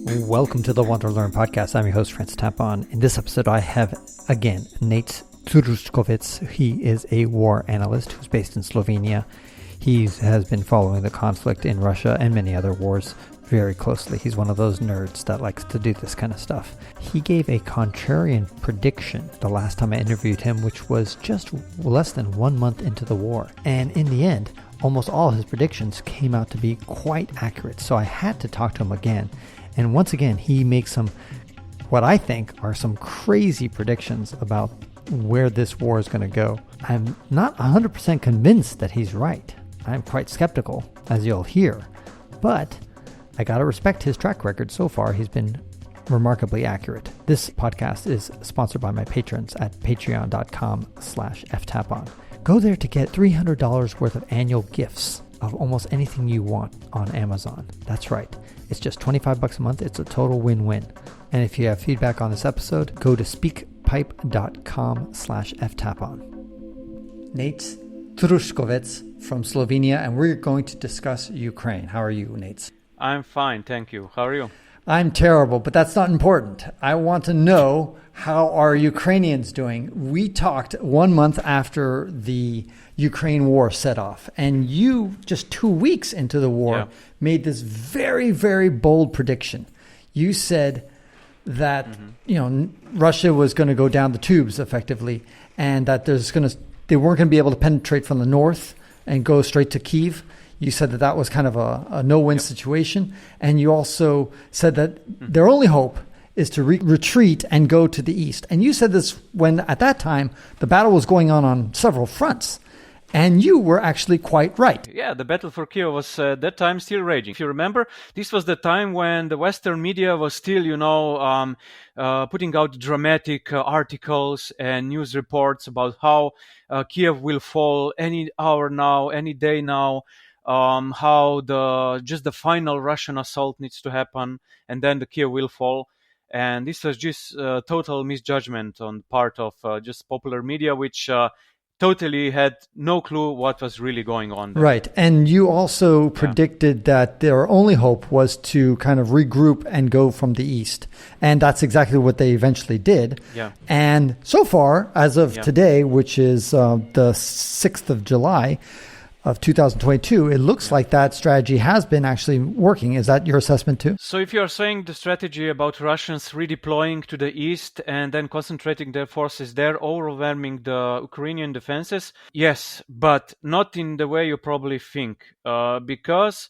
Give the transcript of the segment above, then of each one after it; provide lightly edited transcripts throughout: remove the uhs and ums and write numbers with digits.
Welcome to the WanderLearn podcast. I'm your host, Francis Tapon. In this episode, I have, again, Nejc Trušnovec. He is a war analyst who's based in Slovenia. He has been following the conflict in Russia and many other wars very closely. He's one of those nerds that likes to do this kind of stuff. He gave a contrarian prediction the last time I interviewed him, which was just less than 1 month into the war. And in the end, almost all his predictions came out to be quite accurate. So I had to talk to him again. And once again, he makes some, what I think are some crazy predictions about where this war is going to go. I'm not 100% convinced that he's right. I'm quite skeptical, as you'll hear. But I got to respect his track record so far. He's been remarkably accurate. This podcast is sponsored by my patrons at patreon.com/ftapon. Go there to get $300 worth of annual gifts of almost anything you want on Amazon. That's right. It's just $25 a month. It's a total win-win. And if you have feedback on this episode, go to speakpipe.com/ftapon. Nejc Trušnovec from Slovenia, and we're going to discuss Ukraine. How are you, Nejc? I'm fine, thank you. How are you? I'm terrible, but that's not important. I want to know, how are Ukrainians doing? We talked 1 month after the Ukraine war set off, and you, just 2 weeks into the war, made this very, very bold prediction. You said that Russia was going to go down the tubes effectively, and that they weren't going to be able to penetrate from the north and go straight to Kyiv. You said that that was kind of a no-win situation. And you also said that their only hope is to retreat and go to the east. And you said this when, at that time, the battle was going on several fronts. And you were actually quite right. Yeah, the battle for Kyiv was at that time still raging. If you remember, this was the time when the Western media was still, putting out dramatic articles and news reports about how Kyiv will fall any hour now, any day now. How the final Russian assault needs to happen, and then the Kyiv will fall. And this was just total misjudgment on part of just popular media, which totally had no clue what was really going on there. Right. And you also predicted that their only hope was to kind of regroup and go from the east. And that's exactly what they eventually did. Yeah. And so far, as of today, which is the 6th of July, of 2022, it looks like that strategy has been actually working. Is that your assessment too? So if you're saying the strategy about Russians redeploying to the east and then concentrating their forces there, overwhelming the Ukrainian defenses, yes, but not in the way you probably think, because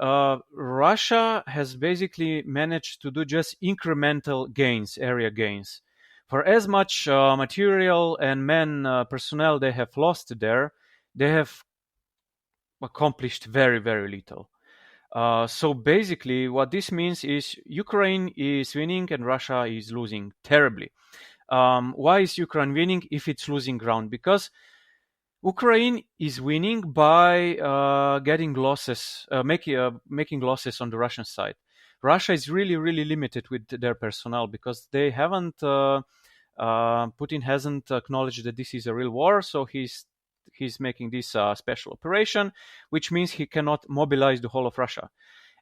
Russia has basically managed to do just incremental gains, area gains. For as much material and personnel they have lost there, they have accomplished very, very little. So basically what this means is Ukraine is winning and Russia is losing terribly. Why is Ukraine winning if it's losing ground? Because Ukraine is winning by getting losses, making losses on the Russian side. Russia is really, really limited with their personnel because they haven't, Putin hasn't acknowledged that this is a real war, so he's making this special operation, which means he cannot mobilize the whole of Russia.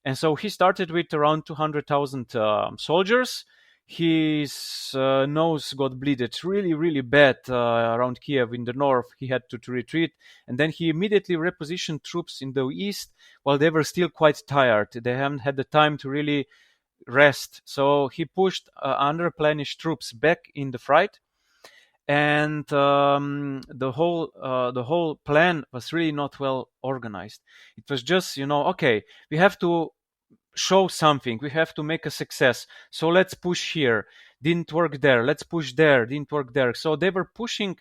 And so he started with around 200,000 soldiers. His nose got bleeded really, really bad around Kiev in the north. He had to retreat. And then he immediately repositioned troops in the east while they were still quite tired. They haven't had the time to really rest. So he pushed unreplenished troops back in the fight. And the whole plan was really not well organized. It was just, okay, we have to show something. We have to make a success. So let's push here. Didn't work there. Let's push there. Didn't work there. So they were pushing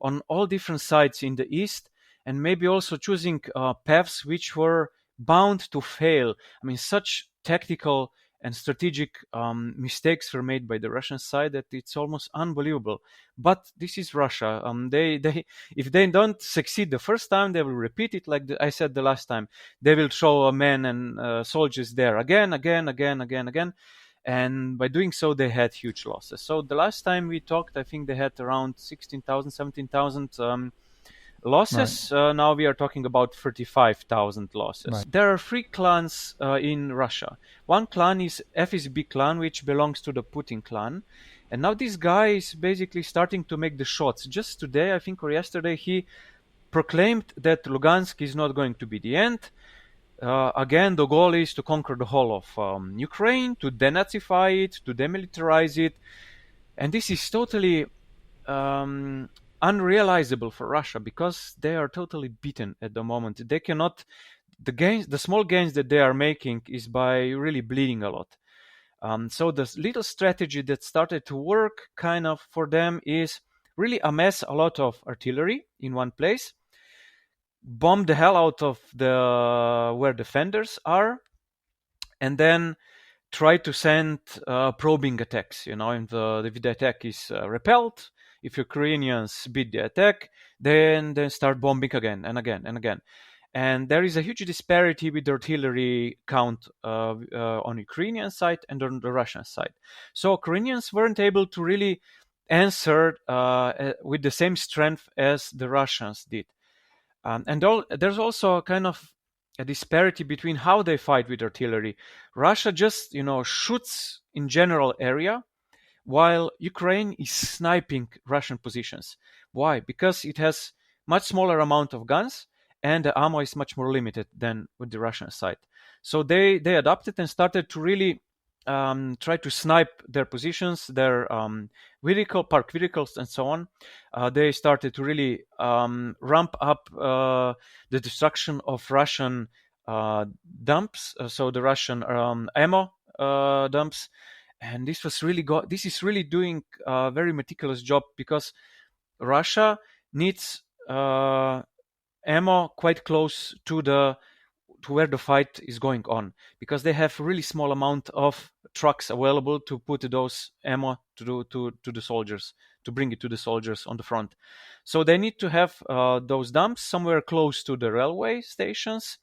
on all different sides in the east and maybe also choosing paths which were bound to fail. I mean, such tactical and strategic mistakes were made by the Russian side that it's almost unbelievable. But this is Russia. They if they don't succeed the first time, they will repeat it like I said the last time. They will show men and soldiers there again. And by doing so, they had huge losses. So the last time we talked, I think they had around 16,000, 17,000 losses. Now we are talking about 35,000 losses. Right. There are 3 clans in Russia. One clan is FSB clan, which belongs to the Putin clan. And now this guy is basically starting to make the shots. Just today, I think, or yesterday, he proclaimed that Lugansk is not going to be the end. Again, the goal is to conquer the whole of Ukraine, to denazify it, to demilitarize it. And this is totally unrealizable for Russia because they are totally beaten at the moment. They cannot, the small gains that they are making is by really bleeding a lot. So the little strategy that started to work kind of for them is really amass a lot of artillery in one place, bomb the hell out of the where defenders are, and then try to send probing attacks. If the attack is repelled, if Ukrainians beat the attack, then start bombing again and again and again. And there is a huge disparity with the artillery count on Ukrainian side and on the Russian side. So Ukrainians weren't able to really answer with the same strength as the Russians did. And there's also kind of a disparity between how they fight with artillery. Russia just, shoots in general area, while Ukraine is sniping Russian positions. Why? Because it has much smaller amount of guns, and the ammo is much more limited than with the Russian side. So they adapted and started to really try to snipe their positions, their park vehicles, and so on. They started to really ramp up the destruction of Russian dumps, so the Russian ammo dumps. And this is really doing a very meticulous job because Russia needs ammo quite close to where the fight is going on, because they have really small amount of trucks available to put those ammo to the soldiers, to bring it to the soldiers on the front. So they need to have those dumps somewhere close to the railway stations.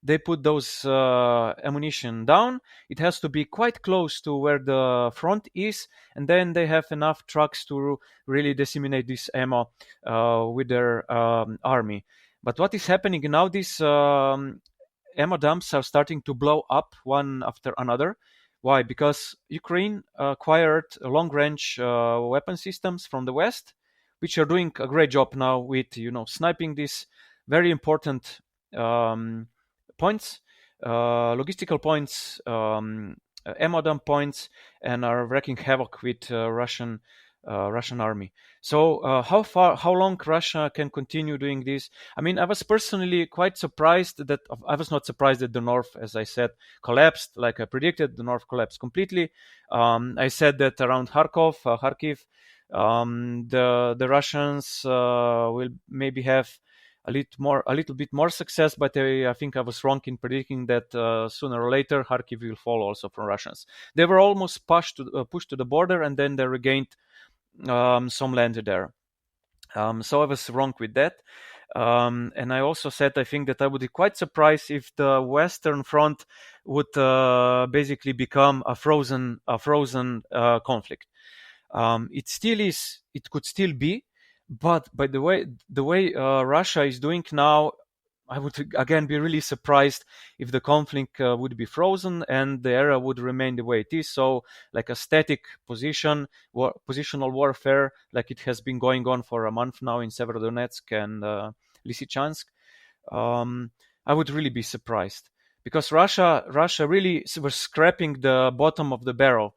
They put those ammunition down. It has to be quite close to where the front is, and then they have enough trucks to really disseminate this ammo with their army. But what is happening now, these ammo dumps are starting to blow up one after another. Why? Because Ukraine acquired long-range weapon systems from the West, which are doing a great job now with, sniping these very important points, logistical points, ammo dump points, and are wreaking havoc with Russian army. So how long Russia can continue doing this? I mean, I was personally quite surprised that I was not surprised that the north, as I said, collapsed like I predicted. The north collapsed completely. I said that around Kharkiv, the Russians will maybe have a little bit more success, but I think I was wrong in predicting that sooner or later Kharkiv will fall also from Russians. They were almost pushed to the border, and then they regained some land there. So I was wrong with that. And I also said I think that I would be quite surprised if the Western Front would basically become a frozen conflict. It could still be, but by the way Russia is doing now, I would again be really surprised if the conflict would be frozen and the area would remain the way it is. So like a static positional warfare, like it has been going on for a month now in Severodonetsk and Lysychansk. I would really be surprised, because Russia really was scraping the bottom of the barrel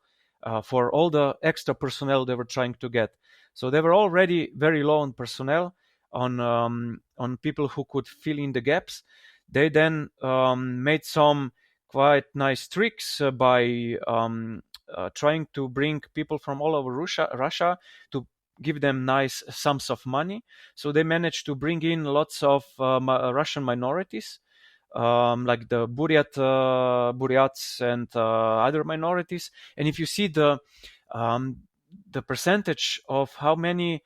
for all the extra personnel they were trying to get. So they were already very low on personnel, on people who could fill in the gaps. They then made some quite nice tricks by trying to bring people from all over Russia to give them nice sums of money. So they managed to bring in lots of Russian minorities, like the Buryats and other minorities. And if you see the percentage of how many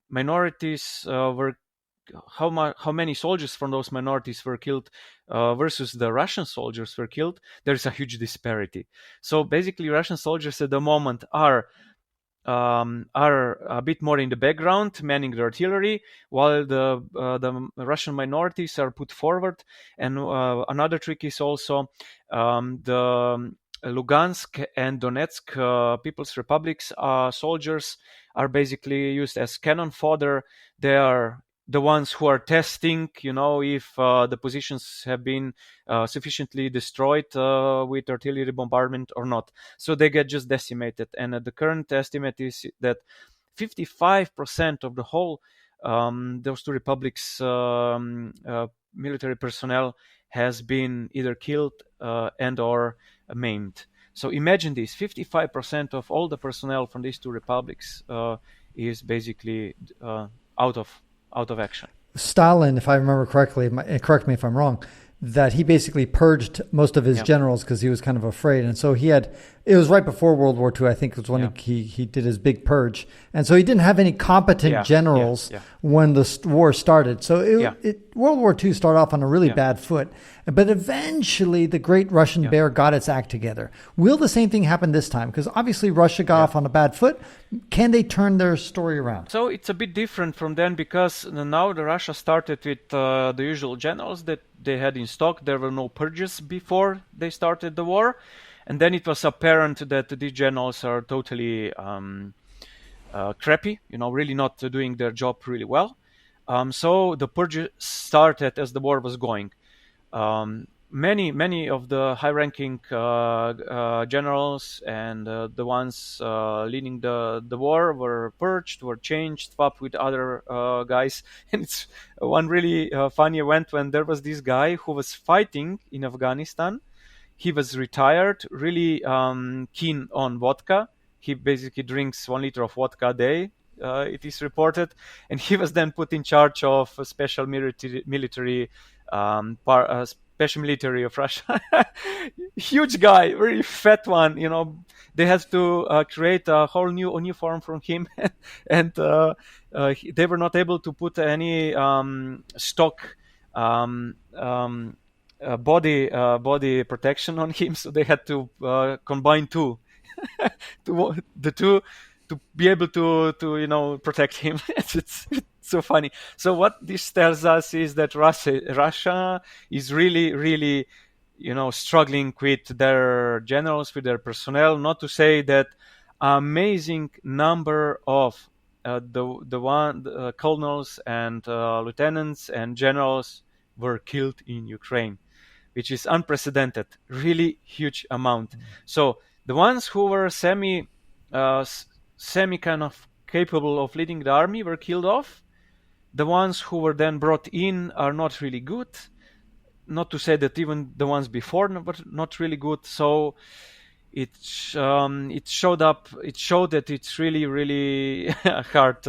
minorities how many soldiers from those minorities were killed versus the Russian soldiers were killed, there's a huge disparity. So basically Russian soldiers at the moment are are a bit more in the background, manning the artillery, while the Russian minorities are put forward. And another trick is also the Lugansk and Donetsk People's Republics soldiers are basically used as cannon fodder. They are the ones who are testing, if the positions have been sufficiently destroyed with artillery bombardment or not. So they get just decimated. And the current estimate is that 55% of the whole those two republics military personnel has been either killed and or maimed. So imagine this: 55% of all the personnel from these two republics is basically out of action. Stalin, if I remember correctly, correct me if I'm wrong, that he basically purged most of his generals because he was kind of afraid. And so it was right before World War II, I think, was when he did his big purge. And so he didn't have any competent generals when the war started. So World War II started off on a really bad foot. But eventually the great Russian bear got its act together. Will the same thing happen this time? Because obviously Russia got off on a bad foot. Can they turn their story around? So it's a bit different from then, because now the Russia started with the usual generals that they had in stock. There were no purges before they started the war. And then it was apparent that these generals are totally crappy, really not doing their job really well. So the purge started as the war was going. Many of the high-ranking generals and the ones leading the war were purged, were changed, swapped with other guys. And it's one really funny event when there was this guy who was fighting in Afghanistan. He was retired, really keen on vodka. He basically drinks 1 liter of vodka a day, it is reported. And he was then put in charge of a special military special military of Russia. Huge guy, very fat one. They had to create a whole new uniform from him, and they were not able to put any stock body protection on him, so they had to combine two, the two, to be able to protect him. It's so funny. So what this tells us is that Russia is really struggling with their generals, with their personnel. Not to say that amazing number of the colonels and lieutenants and generals were killed in Ukraine, which is unprecedented, really huge amount. So the ones who were semi kind of capable of leading the army were killed off. The ones who were then brought in are not really good. Not to say that even the ones before were not really good. So it showed that it's really a hard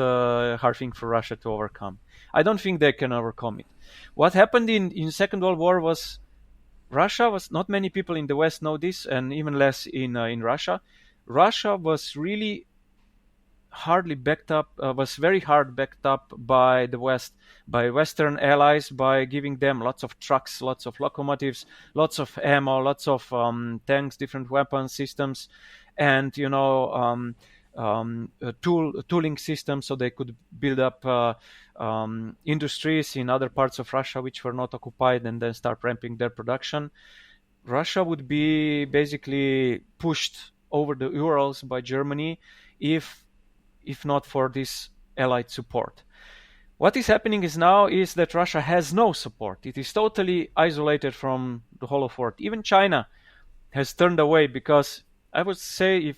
thing for Russia to overcome. I don't think they can overcome it. What happened in Second World War was Russia was, not many people in the West know this, and even less in Russia. Russia was really was very hard backed up by the West, by Western allies, by giving them lots of trucks, lots of locomotives, lots of ammo, lots of tanks, different weapon systems, and tooling systems, so they could build up industries in other parts of Russia which were not occupied, and then start ramping their production. Russia would be basically pushed over the Urals by Germany if not for this allied support. What is happening now is that Russia has no support. It is totally isolated from the whole of world. Even China has turned away, because I would say if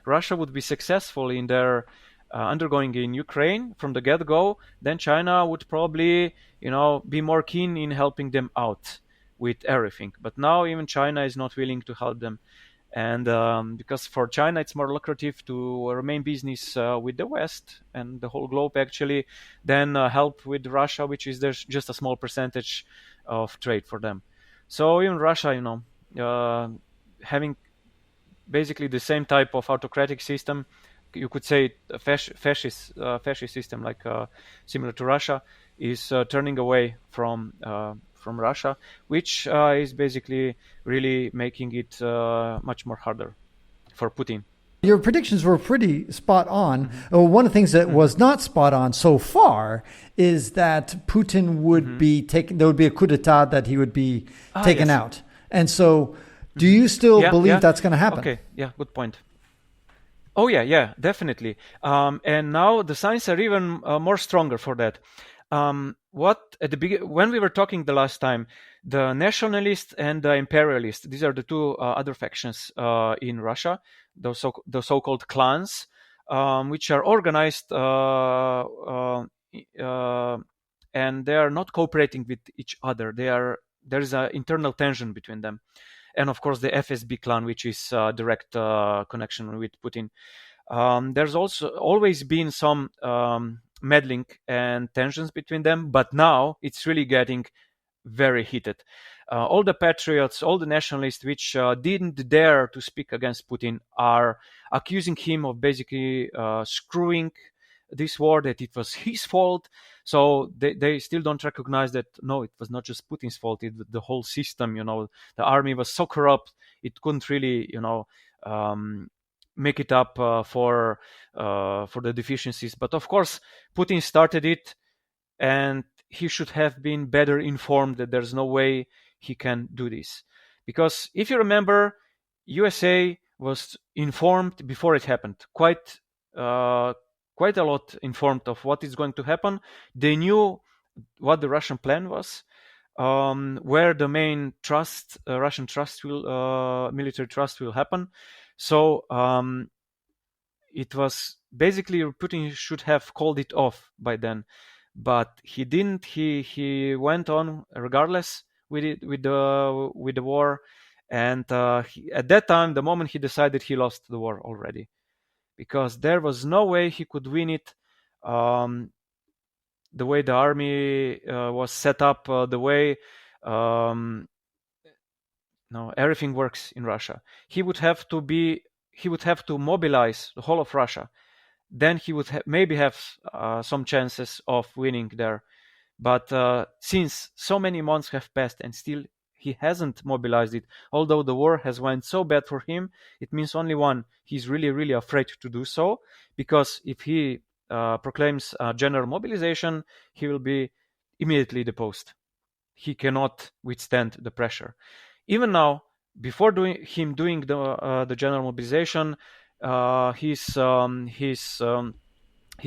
Russia would be successful in their undergoing in Ukraine from the get-go, then China would probably, be more keen in helping them out with everything. But now even China is not willing to help them. And because for China it's more lucrative to remain business with the West and the whole globe actually than help with Russia, which is there's just a small percentage of trade for them. So even Russia, having basically the same type of autocratic system, you could say a fascist system, like similar to Russia, is turning away from Russia, which is basically really making it much more harder for Putin. Your predictions were pretty spot on. One of the things that was not spot on so far is that Putin would be taken. There would be a coup d'état that he would be taken yes. out. And so, do you still believe that's going to happen? Okay, yeah, good point. Oh yeah, definitely. And now the signs are even more stronger for that. What at the when we were talking the last time, the nationalists and the imperialists, these are the two other factions in Russia, the so-called clans, which are organized and they are not cooperating with each other. There is an internal tension between them. And of course the FSB clan, which is direct connection with Putin. There's also always been some meddling and tensions between them, but now it's really getting very heated. All the patriots, all the nationalists which didn't dare to speak against Putin are accusing him of basically screwing this war, that it was his fault. So they still don't recognize that, no, it was not just Putin's fault, the whole system, the army was so corrupt, it couldn't really, make it up for the deficiencies. But of course, Putin started it, and he should have been better informed that there's no way he can do this. Because if you remember, USA was informed before it happened, quite a lot informed of what is going to happen. They knew what the Russian plan was, where the main Russian military trust will happen. So it was basically Putin should have called it off by then, but he didn't. He went on regardless with it, with the war, and at that time, the moment he decided, he lost the war already, because there was no way he could win it. The way the army was set up, the way everything works in Russia. He would have to mobilize the whole of Russia. Then he would maybe have some chances of winning there. But since so many months have passed and still he hasn't mobilized it, although the war has went so bad for him, it means only one: he's really, really afraid to do so, because if he proclaims general mobilization, he will be immediately deposed. He cannot withstand the pressure. Even now, before doing the general mobilization, his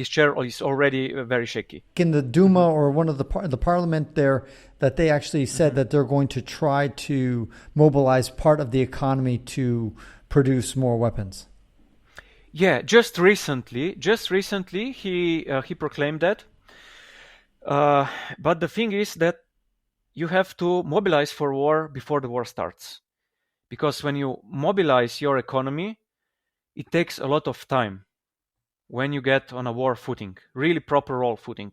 chair is already very shaky. In the Duma or one of the parliament there, that they actually said that they're going to try to mobilize part of the economy to produce more weapons. Yeah, just recently he proclaimed that. But the thing is that you have to mobilize for war before the war starts, because when you mobilize your economy, it takes a lot of time when you get on a war footing, really proper war footing.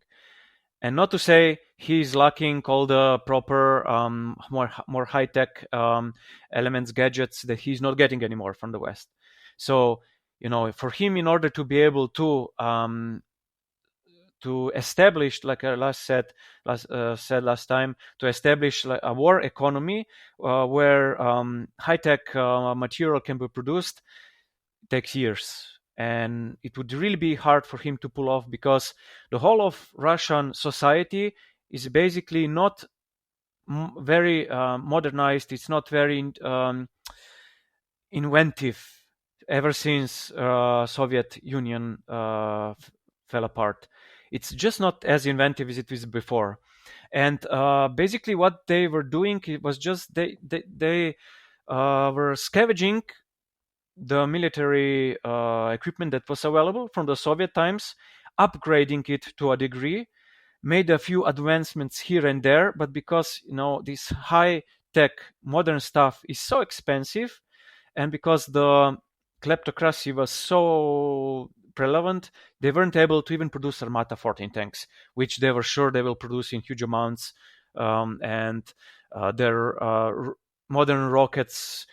And not to say he's lacking all the proper, more high-tech elements, gadgets that he's not getting anymore from the West. So, for him, in order to be able to establish, like I said last time, to establish like a war economy where high-tech material can be produced, takes years. And it would really be hard for him to pull off, because the whole of Russian society is basically not very modernized. It's not very inventive ever since Soviet Union fell apart. It's just not as inventive as it was before. And basically what they were doing, it was just they were scavenging the military equipment that was available from the Soviet times, upgrading it to a degree, made a few advancements here and there, but because this high-tech modern stuff is so expensive, and because the kleptocracy was so prevalent, they weren't able to even produce Armata 14 tanks, which they were sure they will produce in huge amounts, and their modern rockets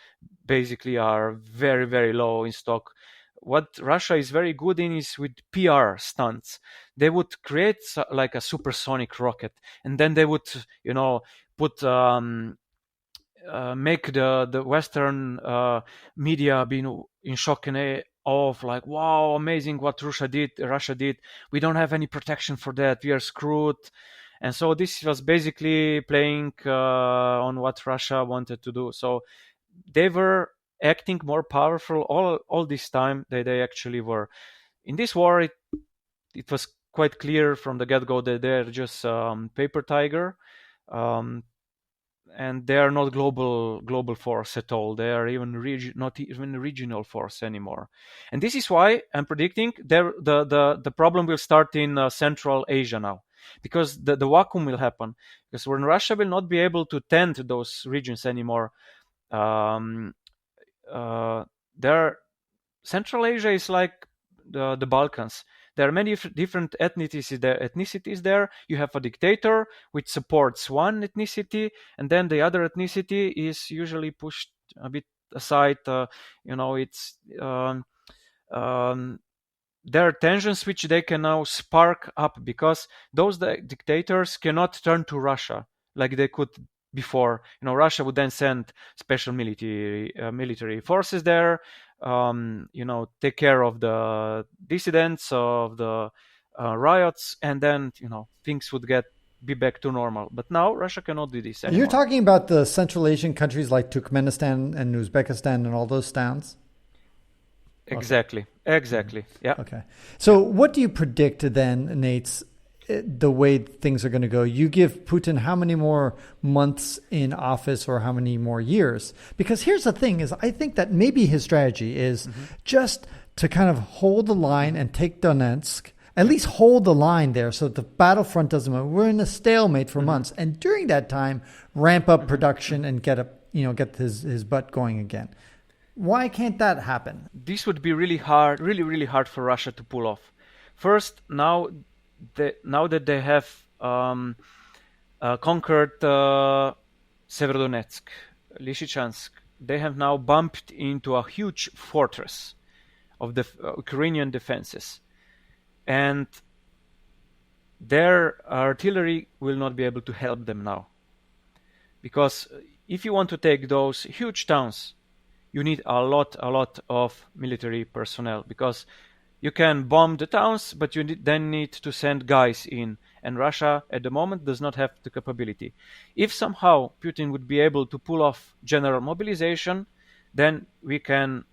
basically are very, very low in stock. What Russia is very good in is with PR stunts. They would create like a supersonic rocket, and then they would, put make the Western media be in shock and of like, wow, amazing what Russia did. We don't have any protection for that. We are screwed. And so this was basically playing on what Russia wanted to do. So they were acting more powerful all this time that they actually were. In this war, it was quite clear from the get-go that they're just paper tiger. And they are not global force at all. They are not even a regional force anymore. And this is why I'm predicting the problem will start in Central Asia now, because the vacuum will happen. Because when Russia will not be able to tend to those regions anymore, Central Asia is like the Balkans. There are many different ethnicities there. You have a dictator which supports one ethnicity, and then the other ethnicity is usually pushed a bit aside. It's there are tensions which they can now spark up because those dictators cannot turn to Russia like they could before. Russia would then send special military forces there, take care of the dissidents, of the riots, and then things would be back to normal. But now Russia cannot do this anymore. You're talking about the Central Asian countries like Turkmenistan and Uzbekistan and all those towns? Exactly. Yeah. Okay. So what do you predict then, Nejc, the way things are going to go? You give Putin how many more months in office or how many more years? Because here's the thing is I think that maybe his strategy is just to kind of hold the line and take Donetsk, at least hold the line there so the battlefront doesn't move. We're in a stalemate for months. And during that time, ramp up production and get his butt going again. Why can't that happen? This would be really hard for Russia to pull off. First, now that they have conquered Severodonetsk, Lysychansk, they have now bumped into a huge fortress of the Ukrainian defenses. And their artillery will not be able to help them now. Because if you want to take those huge towns, you need a lot of military personnel, because you can bomb the towns, but you then need to send guys in. And Russia at the moment does not have the capability. If somehow Putin would be able to pull off general mobilization, then we can,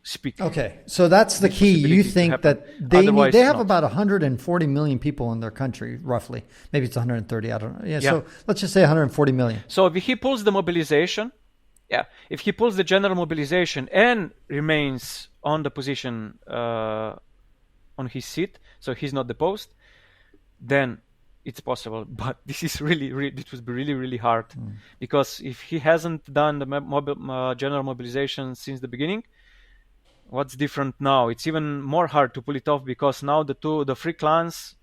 speak. Okay, so that's the key. You think that they have about 140 million people in their country, roughly. Maybe it's 130, I don't know. Yeah. So let's just say 140 million. So if he pulls the mobilization, if he pulls the general mobilization and remains on the position on his seat, so he's not deposed, then it's possible. But this is it would be really hard, because if he hasn't done the general mobilization since the beginning, what's different now? It's even more hard to pull it off, because now the three clans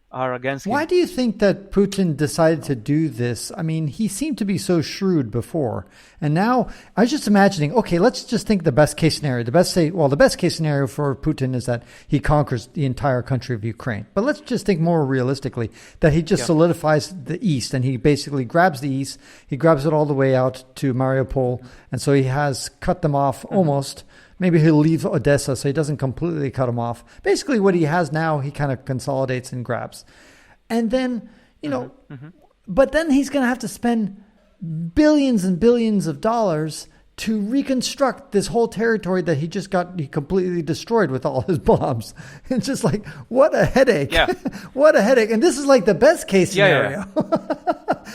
are against him. Why do you think that Putin decided to do this? I mean, he seemed to be so shrewd before. And now I was just imagining, okay, let's just think the best case scenario. The best case scenario for Putin is that he conquers the entire country of Ukraine. But let's just think more realistically that he just solidifies the east, and he basically grabs the east. He grabs it all the way out to Mariupol. And so he has cut them off almost. Maybe he'll leave Odessa so he doesn't completely cut them off. Basically, what he has now, he kind of consolidates and grabs. And then, but then he's going to have to spend billions and billions of dollars to reconstruct this whole territory that he completely destroyed with all his bombs. It's just like, what a headache. Yeah. What a headache. And this is like the best case scenario.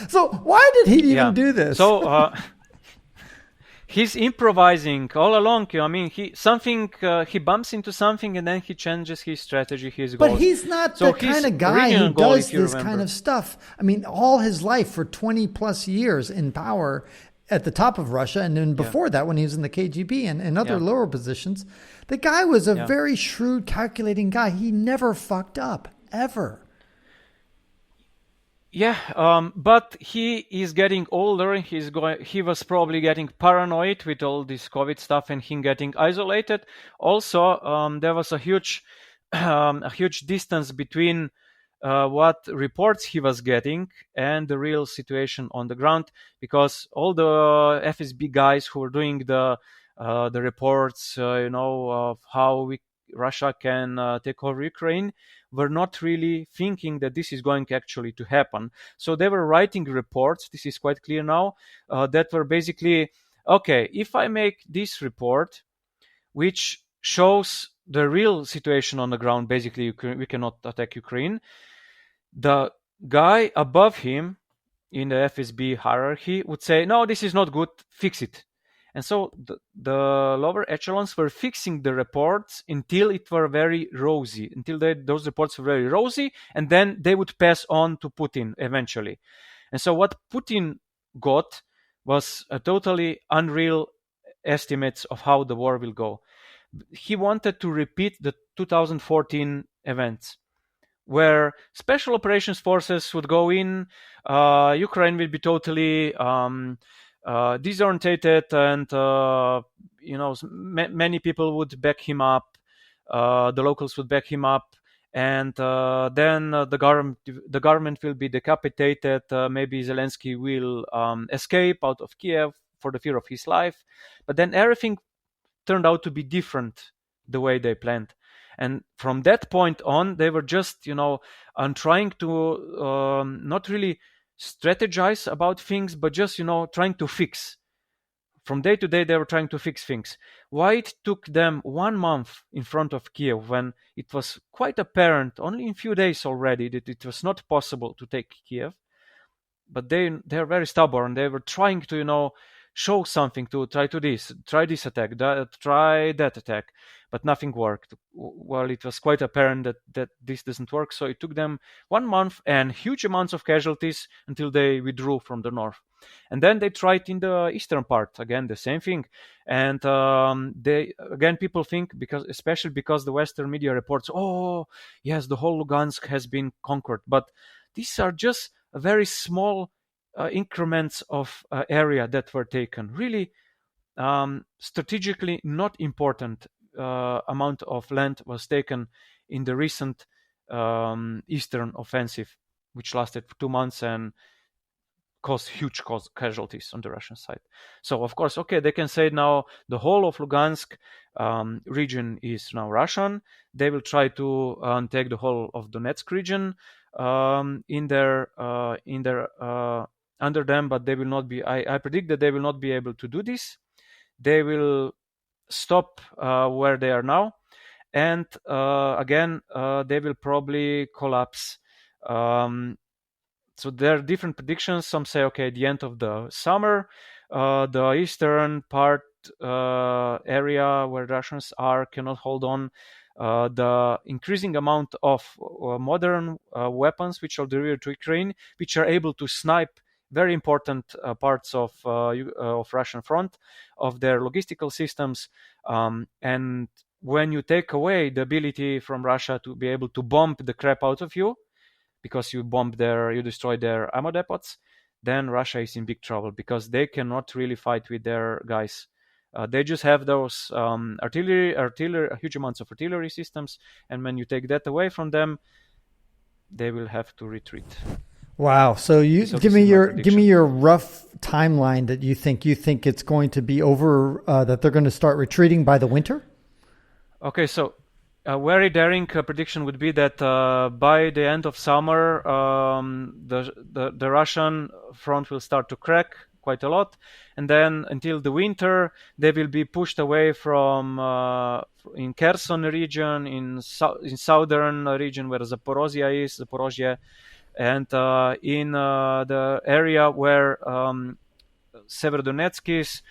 So why did he even do this? So, he's improvising all along. I mean, he bumps into something and then he changes his strategy, his goals. But he's not the kind of guy who does this kind of stuff. I mean, all his life for 20 plus years in power at the top of Russia, and then before that when he was in the KGB and other lower positions, the guy was a very shrewd, calculating guy. He never fucked up, ever. Yeah, but he is getting older. He was probably getting paranoid with all this COVID stuff and him getting isolated. Also, there was a huge distance between what reports he was getting and the real situation on the ground, because all the FSB guys who were doing the the reports, of how Russia can take over Ukraine, were not really thinking that this is going actually to happen. So they were writing reports, this is quite clear now, that were basically, okay, if I make this report, which shows the real situation on the ground, basically we cannot attack Ukraine, the guy above him in the FSB hierarchy would say, no, this is not good, fix it. And so the lower echelons were fixing the reports until it were very rosy, until those reports were very rosy, and then they would pass on to Putin eventually. And so what Putin got was a totally unreal estimates of how the war will go. He wanted to repeat the 2014 events, where special operations forces would go in, Ukraine will be totally disorientated, and many people would back him up. The locals would back him up, and then the government will be decapitated. Maybe Zelensky will escape out of Kiev for the fear of his life. But then everything turned out to be different the way they planned. And from that point on, they were just, trying to not really strategize about things, but just, trying to fix. From day to day, they were trying to fix things. Why it took them 1 month in front of Kiev when it was quite apparent, only in a few days already, that it was not possible to take Kiev. But they're very stubborn. They were trying to, show something, to try this attack, try that attack, but nothing worked. Well, it was quite apparent that this doesn't work, so it took them 1 month and huge amounts of casualties until they withdrew from the north. And then they tried in the eastern part, again, the same thing. And people think, especially because the Western media reports, oh, yes, the whole Lugansk has been conquered. But these are just a very small increments of area that were taken. Really strategically not important amount of land was taken in the recent eastern offensive, which lasted for 2 months and caused huge casualties on the Russian side. So, of course, okay, they can say now the whole of Lugansk region is now Russian. They will try to take the whole of Donetsk region under them, but they will not be. I predict that they will not be able to do this. They will stop where they are now, and they will probably collapse. So there are different predictions. Some say, okay, at the end of the summer, the eastern part area where Russians are cannot hold on. The increasing amount of modern weapons which are delivered to Ukraine, which are able to snipe very important parts of Russian front, of their logistical systems, and when you take away the ability from Russia to be able to bomb the crap out of you, because you destroy their ammo depots, then Russia is in big trouble, because they cannot really fight with their guys. They just have those artillery, huge amounts of artillery systems, and when you take that away from them, they will have to retreat. Wow! So give me your rough timeline that you think it's going to be over. That they're going to start retreating by the winter. Okay, so a very daring prediction would be that by the end of summer, the Russian front will start to crack quite a lot, and then until the winter, they will be pushed away from in Kherson region, in southern region where Zaporozhye is, and in the area where Severodonetsk is,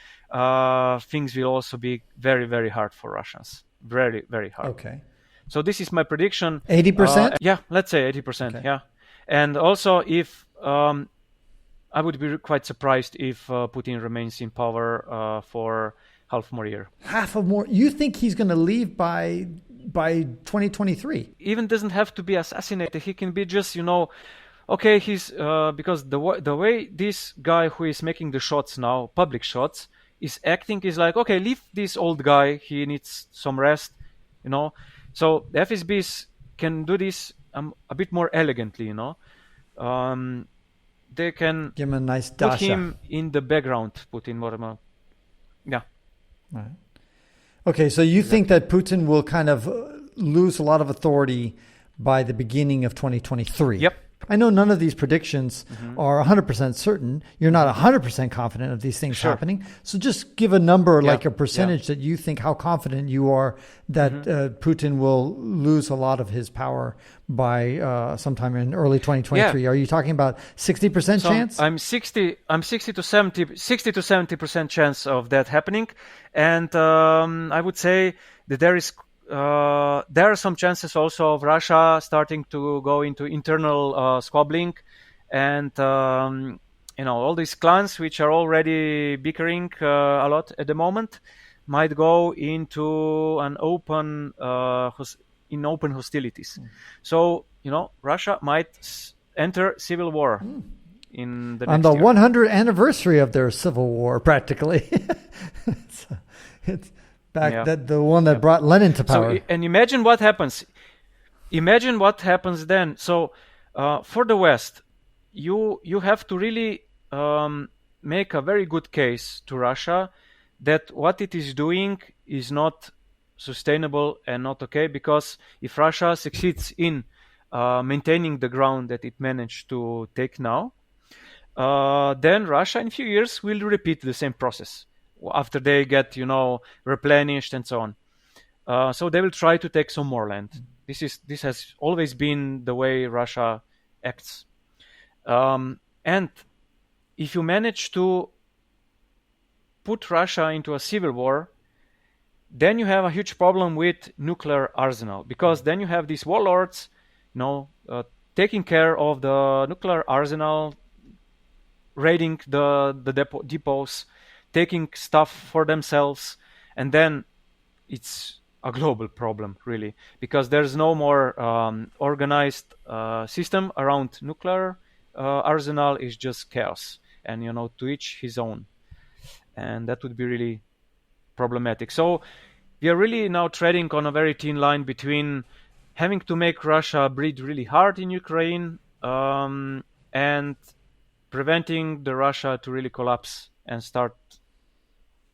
things will also be very, very hard for Russians. Very, very hard. Okay. So this is my prediction. 80%? Yeah, let's say 80%. Okay. Yeah. And also, if I would be quite surprised if Putin remains in power for half more year. Half of more? You think he's going to leave by 2023? Even doesn't have to be assassinated. He can be just, okay, he's because the way this guy who is making the shots now, public shots, is acting is like, okay, leave this old guy. He needs some rest, So the FSBs can do this a bit more elegantly, They can give him a nice put dasha. him in the background, put in more. Yeah. Right. Okay, so you think that Putin will kind of lose a lot of authority by the beginning of 2023? Yep. I know none of these predictions are 100% certain. You're not 100% confident of these things happening. So just give a number, like a percentage that you think, how confident you are that Putin will lose a lot of his power by sometime in early 2023. Are you talking about 60% chance? I'm 60 to 70% chance of that happening. And I would say that there are some chances also of Russia starting to go into internal squabbling, and all these clans which are already bickering a lot at the moment might go into an open hostilities. So Russia might enter civil war in the next on the year. 100th anniversary of their civil war, practically. it's back that the one that brought Lenin to power. So, and imagine what happens. Imagine what happens then. So for the West, you have to really make a very good case to Russia that what it is doing is not sustainable and not okay, because if Russia succeeds in maintaining the ground that it managed to take now, then Russia in a few years will repeat the same process after they get, replenished and so on. So they will try to take some more land. This has always been the way Russia acts. And if you manage to put Russia into a civil war, then you have a huge problem with nuclear arsenal, because then you have these warlords, taking care of the nuclear arsenal, raiding the depots, taking stuff for themselves, and then it's a global problem, really, because there's no more organized system around nuclear arsenal. Is just chaos, and to each his own, and that would be really problematic. So we are really now treading on a very thin line between having to make Russia breathe really hard in Ukraine and preventing the Russia to really collapse and start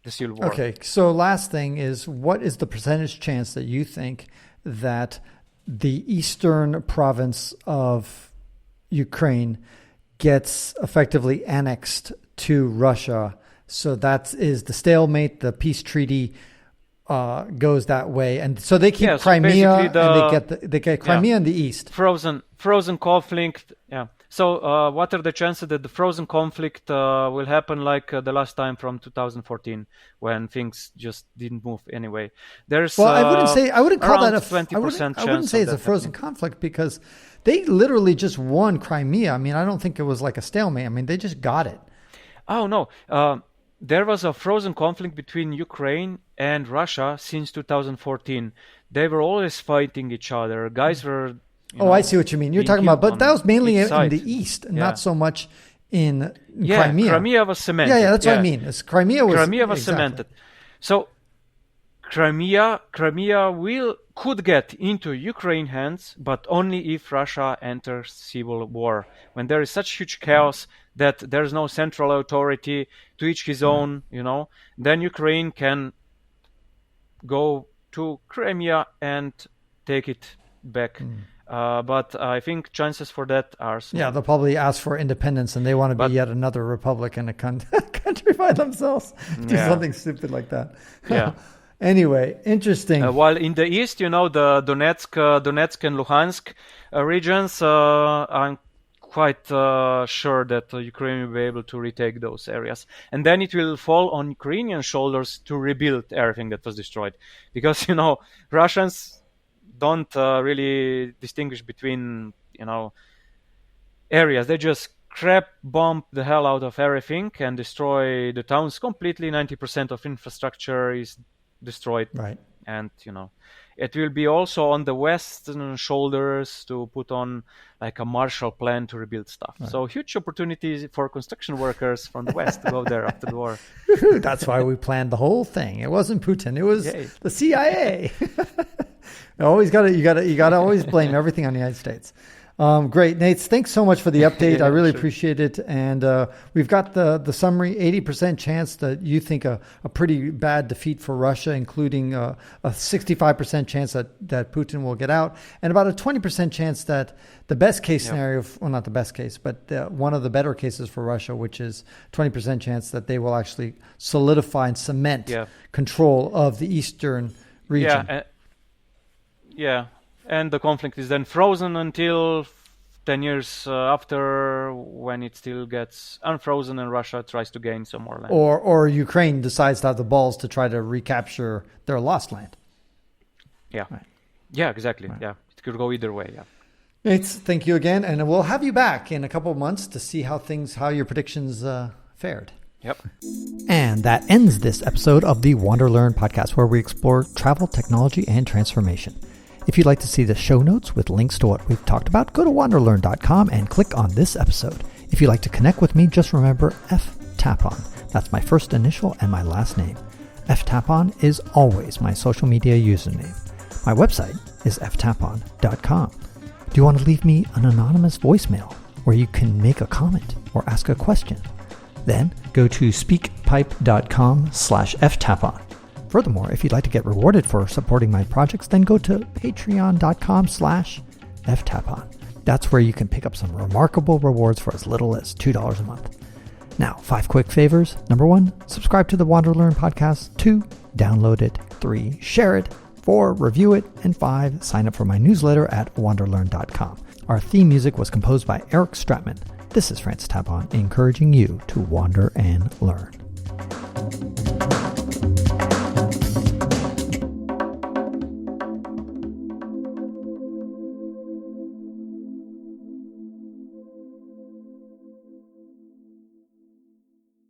the civil war. Okay, so last thing is, what is the percentage chance that you think that the eastern province of Ukraine gets effectively annexed to Russia? So that is the stalemate, the peace treaty goes that way, and so they keep Crimea, and they get Crimea in the east. Frozen conflict. Yeah. So what are the chances that the frozen conflict will happen like the last time from 2014, when things just didn't move anyway? There's I wouldn't call that a 20% I wouldn't say it's a frozen conflict, because they literally just won Crimea. I mean, I don't think it was like a stalemate. I mean, they just got it. Oh no. There was a frozen conflict between Ukraine and Russia since 2014. They were always fighting each other. Guys were... I see what you mean. You're talking about, but that was mainly in the east, and not so much in Crimea. Crimea was cemented. Yeah, that's what I mean. Crimea was cemented. So Crimea could get into Ukraine hands, but only if Russia enters civil war. When there is such huge chaos that there's no central authority, to each his own, then Ukraine can go to Crimea and take it back. But I think chances for that are small. Yeah, they'll probably ask for independence, and they want to be yet another republic in a country by themselves. Do something stupid like that. Yeah. Anyway, interesting. While in the east, the Donetsk and Luhansk regions, I'm quite sure that Ukraine will be able to retake those areas. And then it will fall on Ukrainian shoulders to rebuild everything that was destroyed. Because, Russians don't really distinguish between, areas. They just bomb the hell out of everything and destroy the towns completely. 90% of infrastructure is destroyed. Right. And, it will be also on the Western shoulders to put on like a Marshall Plan to rebuild stuff. Right. So huge opportunities for construction workers from the West to go there after the war. That's why we planned the whole thing. It wasn't Putin. It was the CIA. You gotta always blame everything on the United States. Great, Nate. Thanks so much for the update. I really Sure. appreciate it. And we've got the summary: 80% chance that you think a pretty bad defeat for Russia, including a 65% chance that Putin will get out, and about a 20% chance that the best case scenario, well, not the best case, but one of the better cases for Russia, which is 20% chance that they will actually solidify and cement control of the eastern region. And the conflict is then frozen until 10 years after, when it still gets unfrozen and Russia tries to gain some more land. Or Ukraine decides to have the balls to try to recapture their lost land. Yeah. Right. Yeah, exactly. Right. Yeah. It could go either way. Yeah. Nate, thank you again. And we'll have you back in a couple of months to see how your predictions fared. Yep. And that ends this episode of the WanderLearn podcast, where we explore travel, technology, and transformation. If you'd like to see the show notes with links to what we've talked about, go to WanderLearn.com and click on this episode. If you'd like to connect with me, just remember Tapon. That's my first initial and my last name. Tapon is always my social media username. My website is ftapon.com. Do you want to leave me an anonymous voicemail where you can make a comment or ask a question? Then go to speakpipe.com/ftapon. Furthermore, if you'd like to get rewarded for supporting my projects, then go to patreon.com/ftapon. That's where you can pick up some remarkable rewards for as little as $2 a month. Now, 5 quick favors. Number 1, subscribe to the WanderLearn podcast. 2, download it. 3, share it. 4, review it. And 5, sign up for my newsletter at wanderlearn.com. Our theme music was composed by Eric Stratman. This is Francis Tapon, encouraging you to wander and learn.